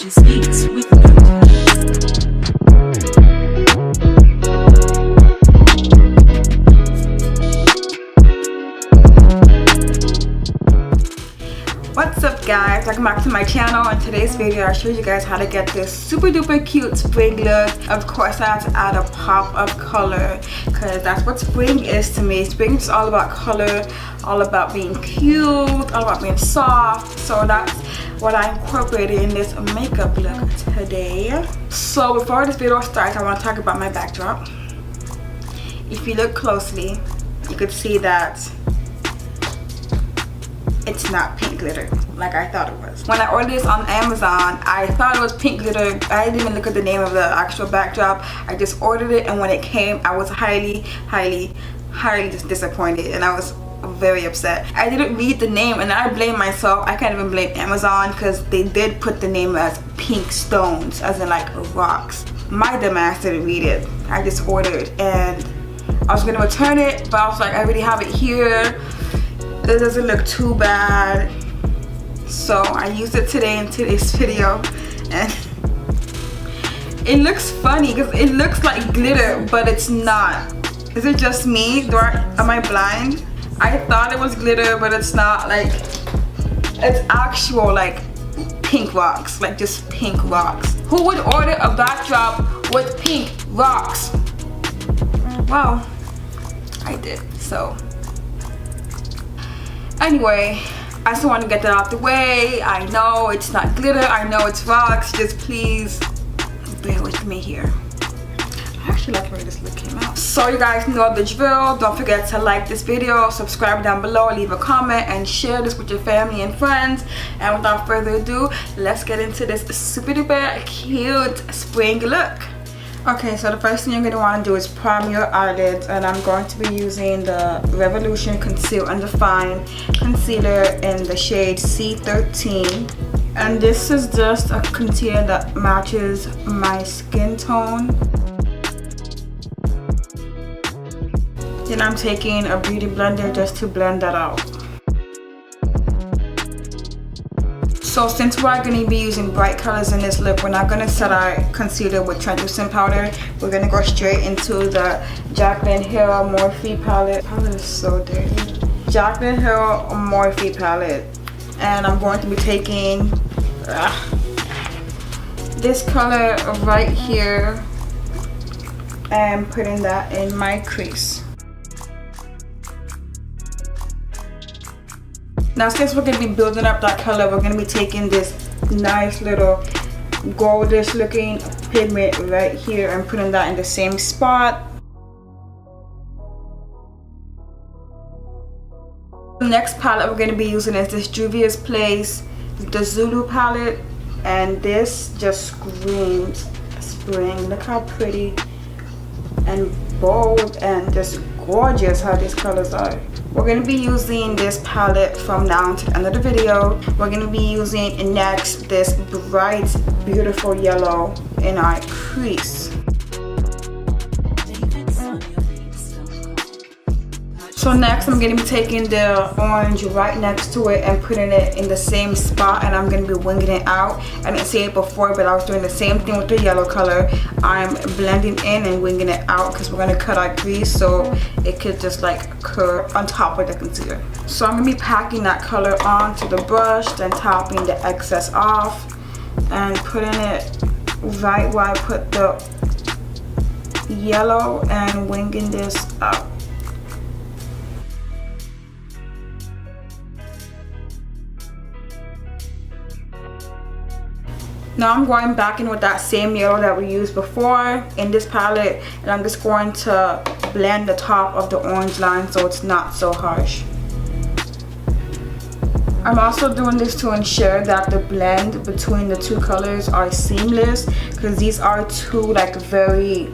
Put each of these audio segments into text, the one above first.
she speaks with you. What's up guys, welcome back to my channel. In today's video I'll show you guys how to get this super duper cute spring look. Of course I had to add a pop of color because that's what spring is to me. Spring is all about color, all about being cute, all about being soft. So that's what I incorporated in this makeup look today. So before this video starts, I want to talk about my backdrop. If you look closely, you could see that it's not pink glitter like I thought it was. When I ordered this on Amazon, I thought it was pink glitter. I didn't even look at the name of the actual backdrop. I just ordered it, and when it came, I was highly disappointed, and I was very upset. I didn't read the name, and I blame myself. I can't even blame Amazon because they did put the name as pink stones, as in like rocks. My dumbass didn't read it. I just ordered, and I was gonna return it, but I was like, I already have it here. It doesn't look too bad, so I used it today in today's video, and it looks funny because it looks like glitter, but it's not. Is it just me? Am I blind? I thought it was glitter, but it's not. Like, it's actual like pink rocks, like just pink rocks. Who would order a backdrop with pink rocks? Well, I did. So anyway, I just want to get that out the way. I know it's not glitter, I know it's rocks, just please bear with me here. I actually like the way this look came out. So you guys know the drill. Don't forget to like this video, subscribe down below, leave a comment, and share this with your family and friends. And without further ado, let's get into this super duper cute spring look. Okay, so the first thing you're going to want to do is prime your eyelids, and I'm going to be using the Revolution Conceal and Define Concealer in the shade C13. And this is just a concealer that matches my skin tone. Then I'm taking a beauty blender just to blend that out. So since we're going to be using bright colors in this look, we're not going to set our concealer with translucent powder. We're going to go straight into the Jaclyn Hill Morphe palette. The palette is so dirty. Jaclyn Hill Morphe palette. And I'm going to be taking this color right here and putting that in my crease. Now since we're going to be building up that color, we're going to be taking this nice little goldish looking pigment right here and putting that in the same spot. The next palette we're going to be using is this Juvia's Place, the Zulu palette, and this just screams spring. Look how pretty and bold and just gorgeous how these colors are. We're going to be using this palette from now to the end of the video. We're going to be using next this bright, beautiful yellow in our crease. So next I'm going to be taking the orange right next to it and putting it in the same spot, and I'm going to be winging it out. I didn't say it before, but I was doing the same thing with the yellow color. I'm blending in and winging it out because we're going to cut our crease so it could just like curve on top of the concealer. So I'm going to be packing that color onto the brush, then topping the excess off and putting it right where I put the yellow and winging this out. Now I'm going back in with that same yellow that we used before in this palette, and I'm just going to blend the top of the orange line so it's not so harsh. I'm also doing this to ensure that the blend between the two colors are seamless, because these are two like very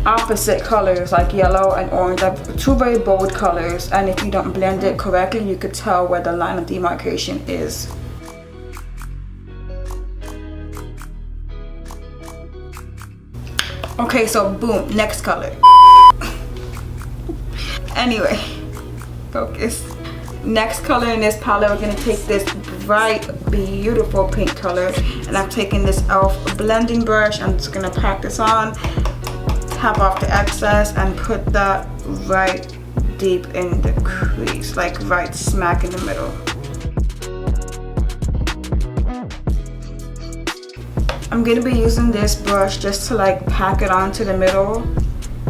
opposite colors, like yellow and orange, like two very bold colors, and if you don't blend it correctly you could tell where the line of demarcation is. Okay, so boom, next color. Anyway, focus. Next color in this palette, we're gonna take this bright, beautiful pink color, and I'm taking this e.l.f. blending brush. I'm just gonna pack this on, tap off the excess, and put that right deep in the crease, like right smack in the middle. I'm gonna be using this brush just to like pack it onto the middle.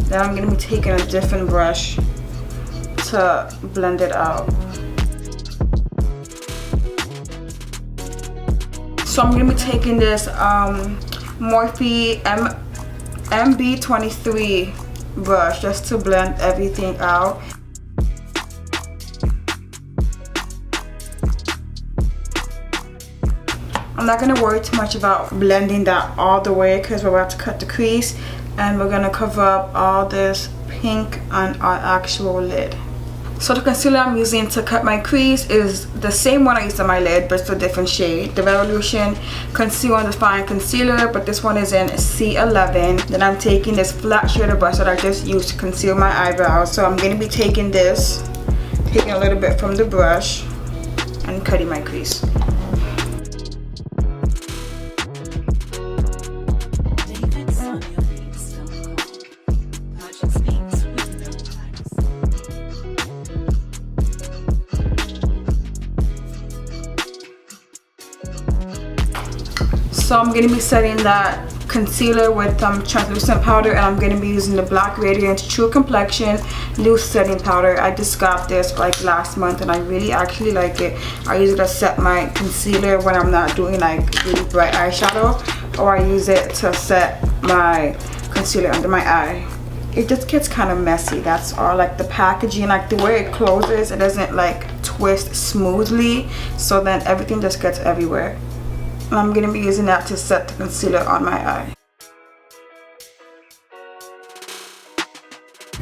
Then I'm gonna be taking a different brush to blend it out. So I'm gonna be taking this Morphe MB23 brush just to blend everything out. I'm not gonna worry too much about blending that all the way because we're about to cut the crease, and we're gonna cover up all this pink on our actual lid. So the concealer I'm using to cut my crease is the same one I used on my lid, but it's a different shade. The Revolution Conceal and Define Concealer, but this one is in C11. Then I'm taking this flat shader brush that I just used to conceal my eyebrows. So I'm going to be taking this, taking a little bit from the brush, and cutting my crease. So I'm going to be setting that concealer with translucent powder, and I'm going to be using the Black Radiant True Complexion Loose Setting Powder. I just got this like last month and I really actually like it. I use it to set my concealer when I'm not doing like really bright eyeshadow, or I use it to set my concealer under my eye. It just gets kind of messy, that's all. Like the packaging, like the way it closes, it doesn't like twist smoothly, so then everything just gets everywhere. I'm going to be using that to set the concealer on my eye.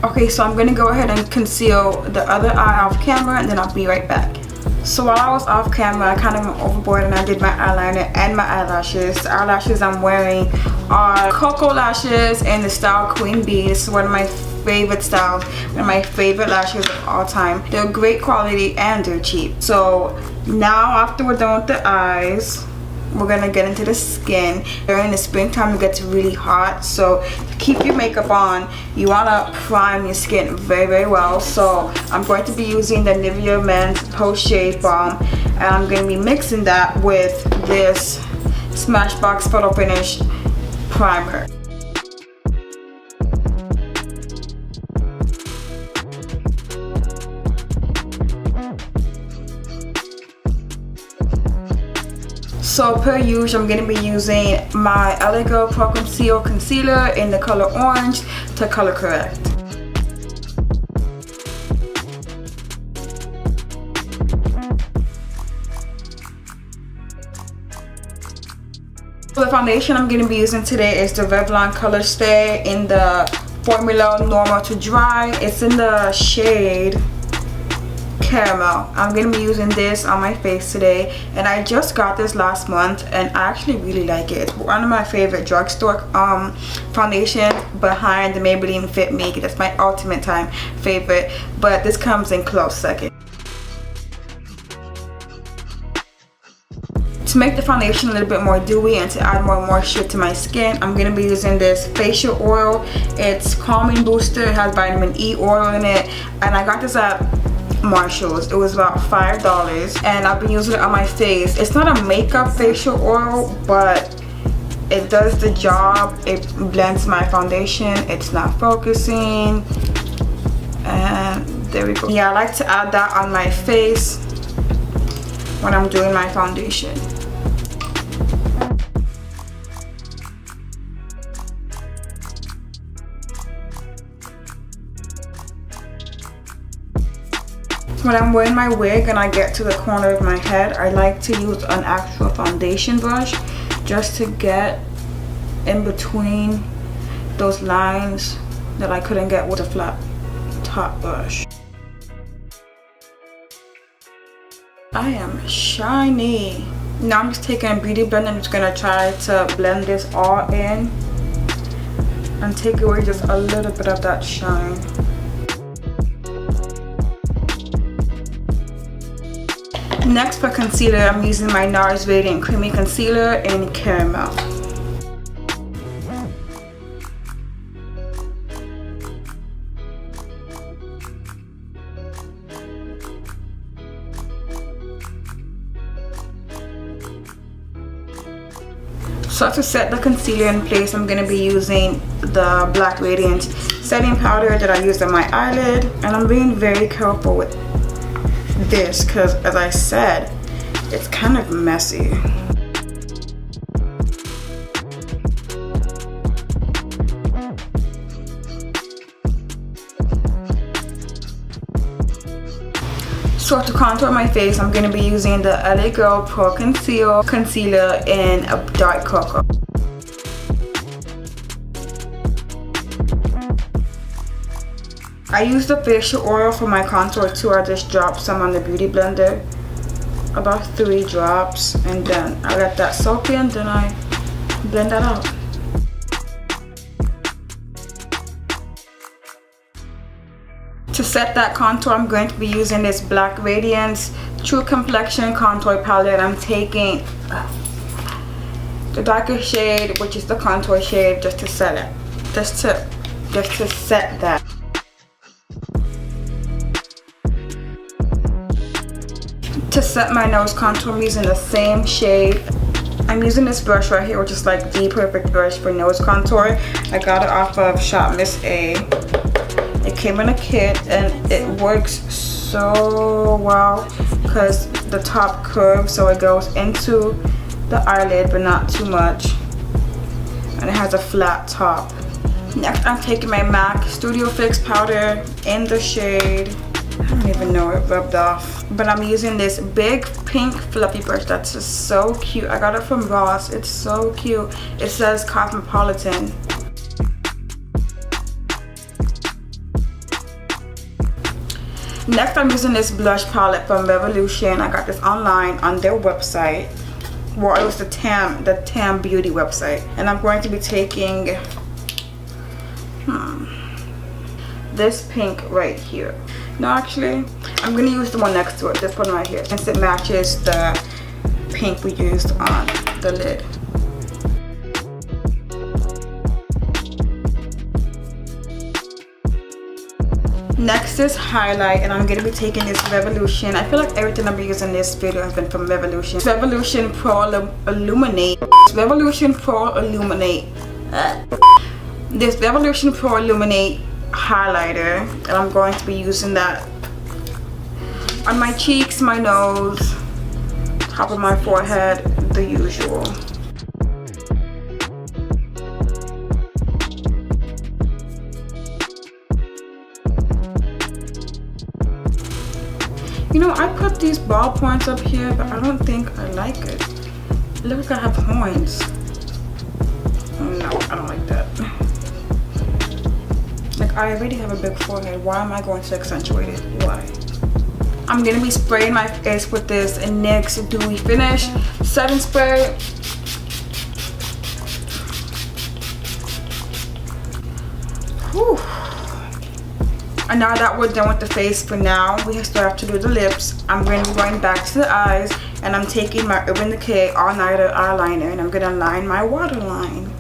Okay, so I'm going to go ahead and conceal the other eye off camera, and then I'll be right back. So while I was off camera, I kind of went overboard and I did my eyeliner and my eyelashes. The eyelashes I'm wearing are Cocoa Lashes in the style Queen Bee. This is one of my favorite styles, one of my favorite lashes of all time. They're great quality and they're cheap. So now after we're done with the eyes, we're gonna get into the skin. During the springtime it gets really hot, so to keep your makeup on, you wanna prime your skin very, very well. So I'm going to be using the Nivea Men's Post Shave Balm, and I'm gonna be mixing that with this Smashbox Photo Finish Primer. So per usual, I'm going to be using my LA Girl Pro Conceal Concealer in the color Orange to color correct. The foundation I'm going to be using today is the Revlon Color Stay in the formula Normal to Dry. It's in the shade Caramel. I'm going to be using this on my face today, and I just got this last month and I actually really like it. It's one of my favorite drugstore foundation behind the Maybelline Fit Me. That's my ultimate time favorite, but this comes in close second. To make the foundation a little bit more dewy and to add more moisture to my skin, I'm going to be using this facial oil. It's calming booster. It has vitamin E oil in it, and I got this at Marshall's. It was about $5, and I've been using it on my face. It's not a makeup facial oil, but it does the job. It blends my foundation. It's not focusing, and there we go. Yeah, I like to add that on my face when I'm doing my foundation. When I'm wearing my wig and I get to the corner of my head, I like to use an actual foundation brush just to get in between those lines that I couldn't get with a flat top brush. I am shiny. Now I'm just taking a beauty blender. I'm just gonna try to blend this all in and take away just a little bit of that shine. Next for concealer, I'm using my NARS Radiant Creamy Concealer in Caramel. So to set the concealer in place, I'm going to be using the Black Radiant setting powder that I used on my eyelid. And I'm being very careful with this because, as I said, it's kind of messy. So to contour my face, I'm going to be using the LA Girl Pro Concealer in a dark cocoa. I used the facial oil for my contour too. I just dropped some on the beauty blender, about 3 drops, and then I let that soak in, then I blend that out. To set that contour, I'm going to be using this Black Radiance True Complexion Contour Palette. I'm taking the darker shade, which is the contour shade, just to set it. Just to set that. To set my nose contour, I'm using the same shade. I'm using this brush right here, which is like the perfect brush for nose contour. I got it off of Shop Miss A. It came in a kit and it works so well because the top curves, so it goes into the eyelid but not too much, and it has a flat top. Next, I'm taking my MAC Studio Fix powder in the shade, I don't even know, it rubbed off, but I'm using this big pink fluffy brush that's just so cute. I got it from Ross. It's so cute. It says Cosmopolitan. Next, I'm using this blush palette from Revolution. I got this online on their website. Well, it was the Tam Beauty website. And I'm going to be taking this pink right here. No, actually, I'm going to use the one next to it, this one right here, since it matches the pink we used on the lid. Next is highlight, and I'm going to be taking this Revolution. I feel like everything I'm using in this video has been from Revolution. Revolution Pro Illuminate. Revolution Pro Illuminate. This Revolution Pro Illuminate highlighter, and I'm going to be using that on my cheeks, my nose, top of my forehead, the usual. You know, I put these ball points up here, but I don't think I like it. It looks like I have horns. No, I don't like that. Like, I already have a big forehead. Why am I going to accentuate it? Why? I'm going to be spraying my face with this NYX Dewy Finish setting spray. Whew. And now that we're done with the face for now, we still have to do the lips. I'm going to be going back to the eyes, and I'm taking my Urban Decay All Nighter eyeliner, and I'm going to line my waterline.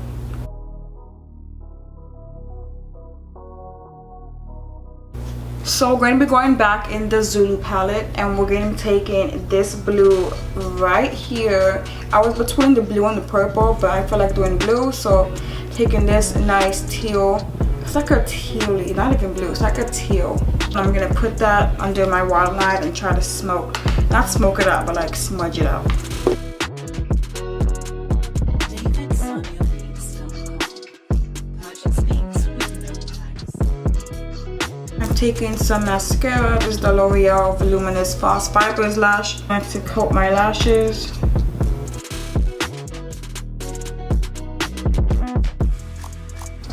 So we're going to be going back in the Zulu palette, and we're going to be taking this blue right here. I was between the blue and the purple, but I feel like doing blue, so taking this nice teal. It's like a tealy, not even blue, it's like a teal. And I'm gonna put that under my waterline and try to not smoke it out, but like smudge it out. I'm taking some mascara. This is the L'Oreal Voluminous False Fibers Lash. I'm going to coat my lashes.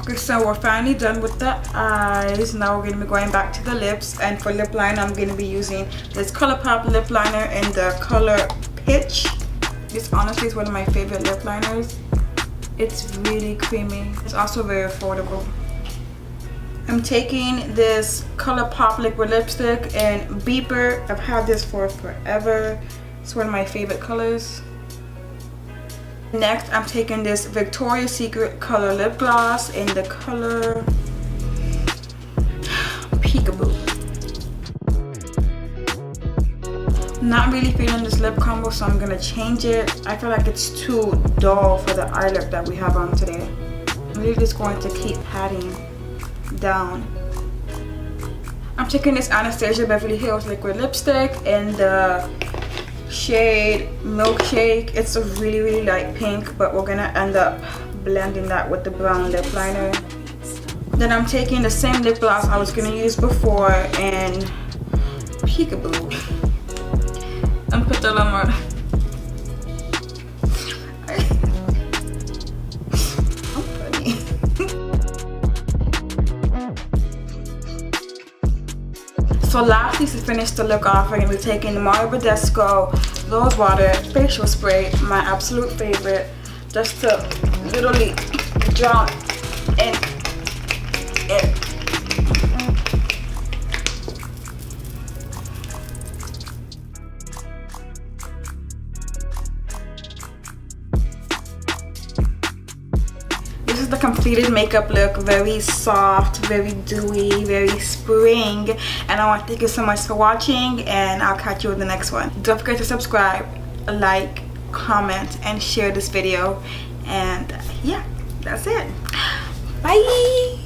Okay, so we're finally done with the eyes. Now we're going to be going back to the lips, and for lip liner I'm going to be using this ColourPop lip liner in the color Pitch. This honestly is one of my favorite lip liners. It's really creamy. It's also very affordable. I'm taking this ColourPop liquid lipstick and Beeper. I've had this for forever. It's one of my favorite colors. Next, I'm taking this Victoria's Secret color lip gloss in the color Peekaboo. Not really feeling this lip combo, so I'm gonna change it. I feel like it's too dull for the eye lip that we have on today. I'm really just going to keep patting down. I'm taking this Anastasia Beverly Hills liquid lipstick in the shade Milkshake. It's a really light pink, but we're gonna end up blending that with the brown lip liner. Then I'm taking the same lip gloss I was gonna use before in Peekaboo and put the lemon. I'm funny. So lastly, to finish the look off, we're gonna be taking the Mario Badescu Rose Water Facial Spray, my absolute favorite, just to literally drown in it. This is the completed makeup look. Very soft, very dewy, very spring. And I want to thank you so much for watching, and I'll catch you in the next one. Don't forget to subscribe, like, comment, and share this video. And yeah, that's it. Bye.